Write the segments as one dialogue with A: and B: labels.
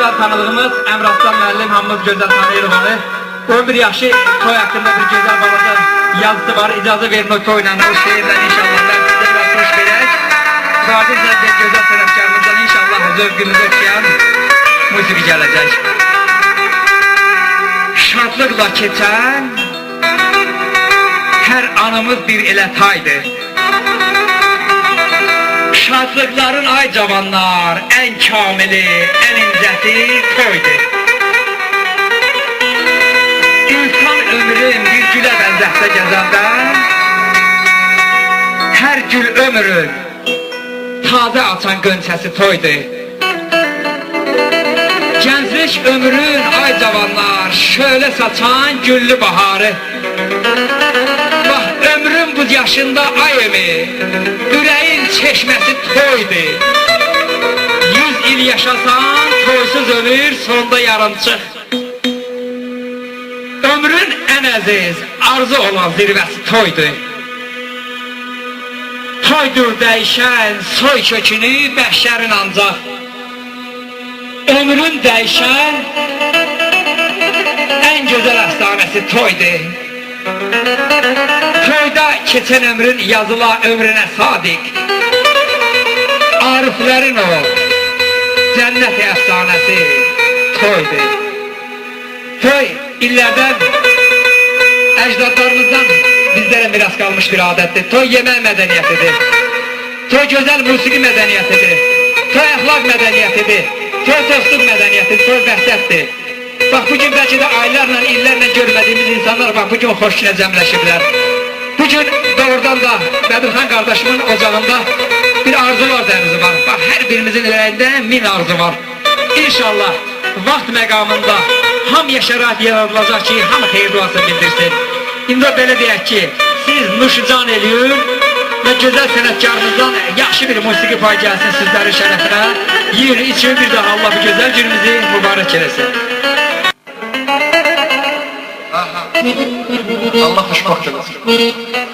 A: gözəl tanıdığımız Əmraslan müəllim, hamımız gözəl tanıyırıq onu. 11 yaşı toy haqqında bir gözəl balaca yazısı var. İcazə verin o toyla, o şehirdən inşallah mən sizə biraz hoş verək. Qadir Zəddət gözəl sənətkarımızdan inşallah zövqünüzü okşayan musiqi gələcək. Şadlıqla keçən hər anımız bir elə taydır. Şadlıkların ay cavanlar, en kamili, en incəti toydur. İnsan ömrün bir gülə bənzətsə gəzəndə, hər gül ömrün taze açan qönçəsi toydur. Gənclik ömrün ay cavanlar, şöyle saçan güllü baharı. Bax, ömrün bu yaşında ay ömü, yüreğin çeşmesi toydur. 100 il yaşasan, toysuz ölür, sonda yarımçıq. Ömrün en əziz, arzu olan zirvəsi toydur. Toydur dəyişən, soy kökünü bəhşərin ancaq. Ömrün dəyişən, en güzel əfsanəsi toydur. Toyda keçen ömrün yazıla ömrüne sadik. Ariflerin o cennet efsanesi toydur. Toy illerden, ecdadlarımızdan bizlere miras kalmış bir adettir. Toy yemek medeniyetidir. Toy güzel musiki medeniyetidir. Toy ahlak medeniyetidir. Toy dostluk medeniyetidir. Toy vəhdətdir. Bak bugün belki de aylarla, illerle görmediğimiz insanlar bak bugün hoşuna cəmləşiblər. Bugün doğrudan da Bedirhan kardeşimin ocağında bir arzular denizi var. Bak her birimizin elinde 1000 arzu var. İnşallah vaxt məqamında hamıya şərait yaradılacaq ki, hamı xeyir duası bildirsin. İndi belə deyək ki, siz nuşucan eləyir ve güzel sənətkarımızdan yaxşı bir musiki pay gəlsin sizlərin şərəfinə. Yiyin, için bir daha Allah bu güzel günümüzü mübarək eləsin.
B: Allah xoşbaxt eləsin.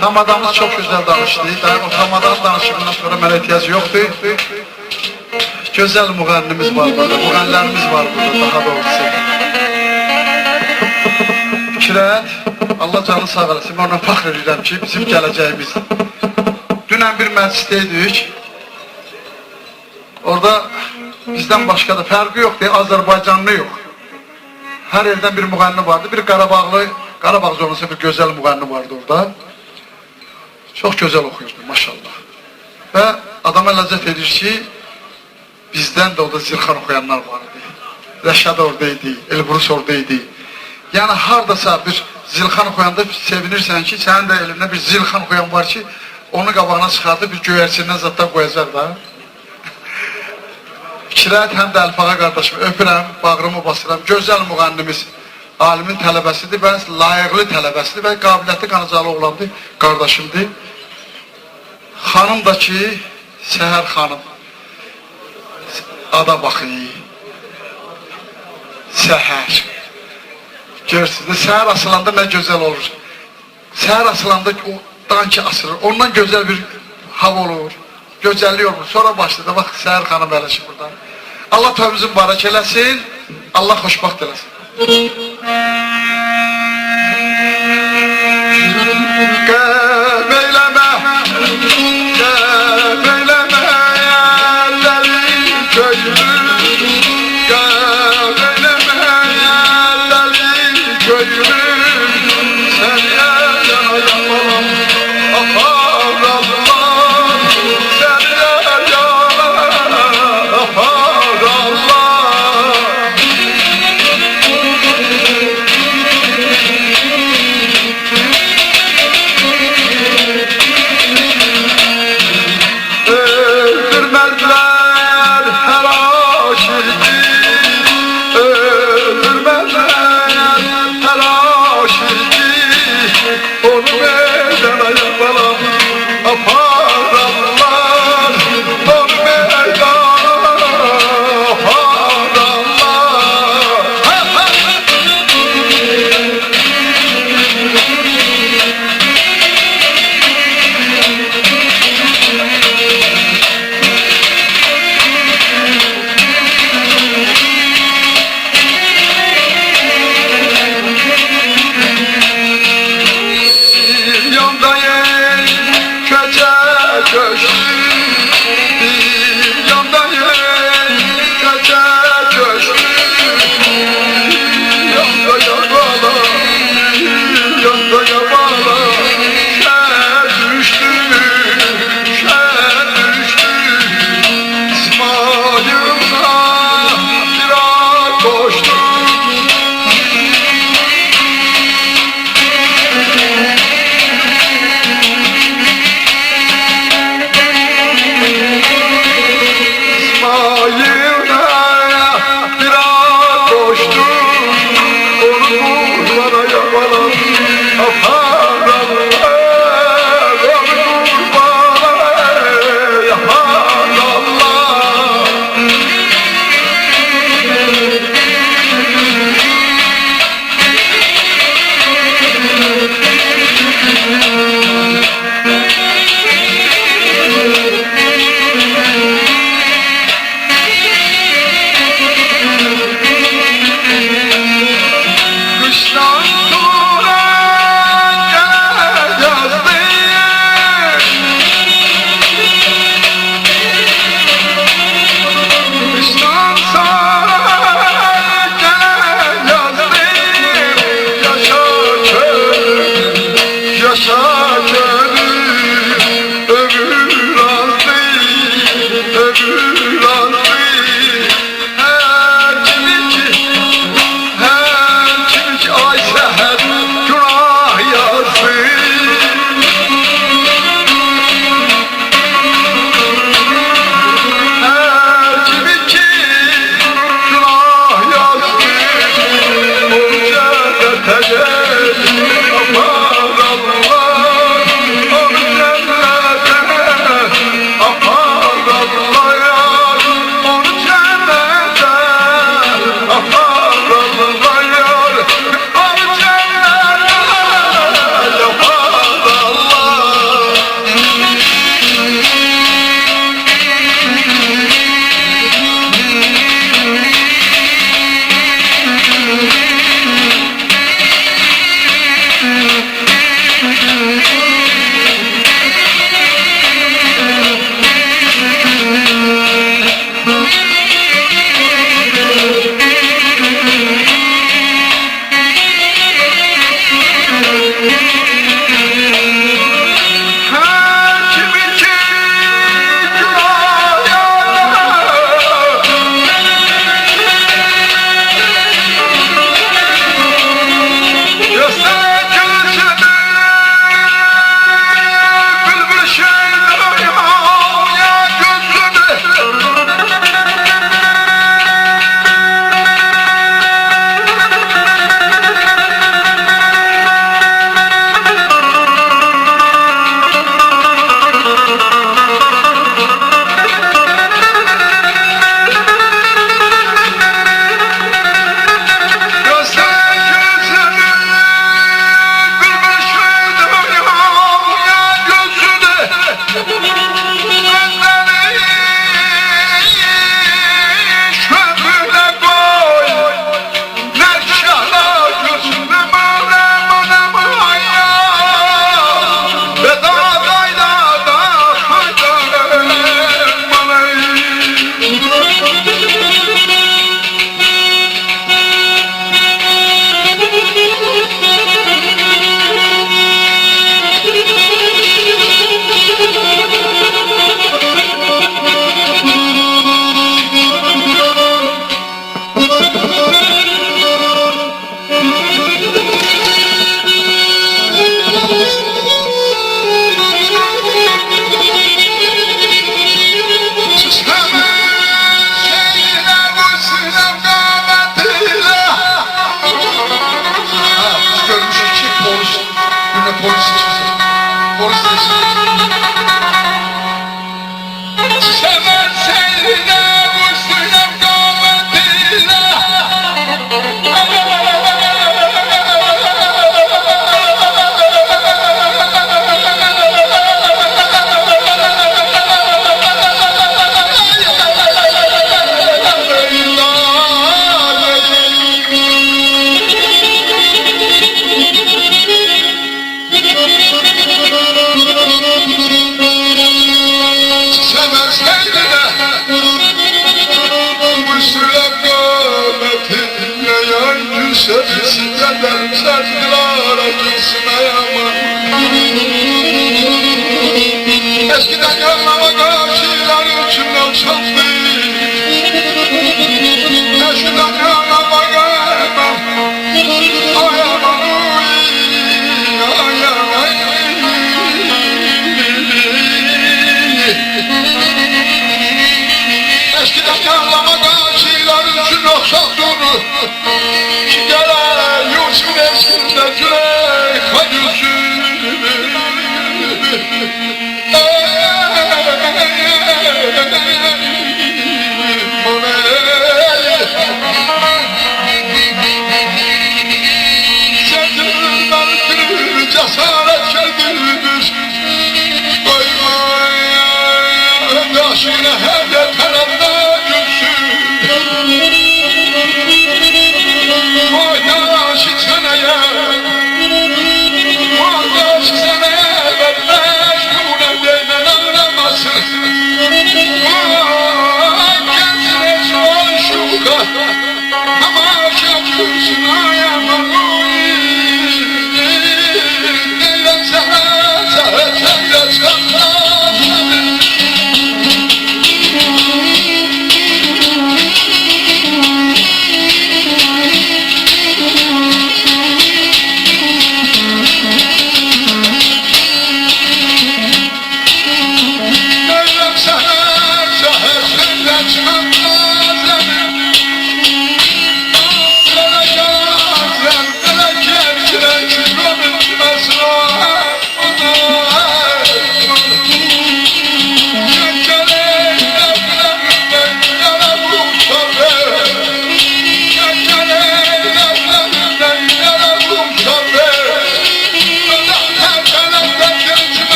B: Tamadamız çok güzel danışdı. O tamadan danışımından sonra mənə ehtiyac yoxdur. Gözəl müğənnimiz var burada, müğənnilərimiz var burada daha doğrusu. Fikrət, Allah canı sağ eləsin, mən ona fəxr edirəm ki, bizim gələcəyimiz. Dünən bir məclisdəydik. Orada bizdən başqa da fərqi yoxdur, Azərbaycanlı yox. Her eldən bir müğənni vardı, bir Qarabağ zonası bir gözəl müğənni vardı orada. Çox gözəl oxuyurdu, maşallah. Və adama ləzzət edir ki, bizdən də orada zilxan oxuyanlar vardı. Rəşad oradaydı, Elbrus oradaydı. Yəni hardasa bir zilxan oxuyanda sevinirsən ki, sənin də elində bir zilxan oxuyan var ki, onu qabağına çıxardı, bir göyərçindən zaddan qoyacaq da. Fikrət, həm də Əlfağa qardaşımı öpürəm, bağrımı basıram. Gözəl müğənnimiz, alimin tələbəsidir və layiqli tələbəsidir və qabiliyyətli qanacalı oğlandır, qardaşımdır. Xanım da ki, Səhər xanım, ada baxı, Səhər. Görürsünüz, Səhər asılanda nə gözəl olur. Səhər asılanda o danki asılır, ondan gözəl bir hava olur. Gözəllik olur. Sonra başladı. Bax, Səhər xanım eləşir buradan. Allah tövbümüzü mübarək eləsin. Allah xoşbaxt eləsin.